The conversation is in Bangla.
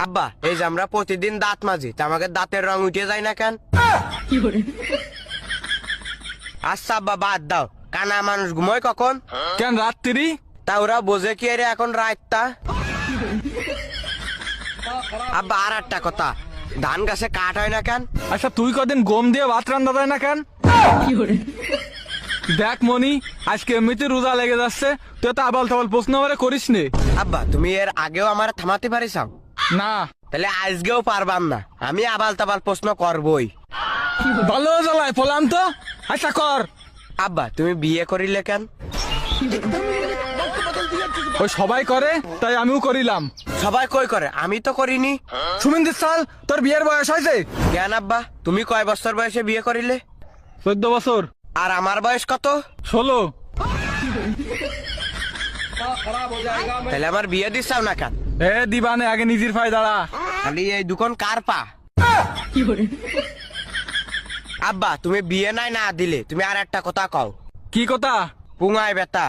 আব্বা এই যে আমরা প্রতিদিন দাঁত মাজি তা আমাকে দাঁতের রং উঠে যায় না কেন? আচ্ছা আব্বা বাদ দাও, কানা মানুষ ঘুমোয় কখন? কেন রাত্রি? তা ওরা বোঝে কি রে এখন রাতটা? আব্বা আর একটা কথা, ধান গাছে কাঠ হয় না কেন? আচ্ছা তুই কদিন গম দিয়ে ভাত রান্না যায় না কেন? দেখ মনি, আজকে এমনিতে রোজা লেগে যাচ্ছে, তুই তো আবাল তাবাল প্রশ্ন করে করিস নে। আব্বা তুমি এর আগেও আমার থামাতে পারিসাও? না। তাহলে আজকেও পারবাম না, আমি আবাল তাবাল প্রশ্ন করবই। ভালো জ্বালায় পলাম তো। আচ্ছা কর। আব্বা তুমি বিয়ে করিলে কেন? ওই সবাই করে তাই আমিও করিলাম। সবাই কই করে, আমি তো করিনি। সুমিন্দির সাল তোর বিয়ের বয়স হয়েছে? কেন আব্বা তুমি কয় বছর বয়সে বিয়ে করিলে? 14 বছর। আর আমার বয়স কত? 16। তাহলে আমার বিয়ে দিচ্ছাও না কেন? এ দিবানে আগে নিজের পায়ে দাঁড়া। খালি এই দুখন কার পা? আব্বা তুমি বিয়ে নাই না দিলে তুমি আর একটা কথা কও। কি কথা? পুঙায় বেতা।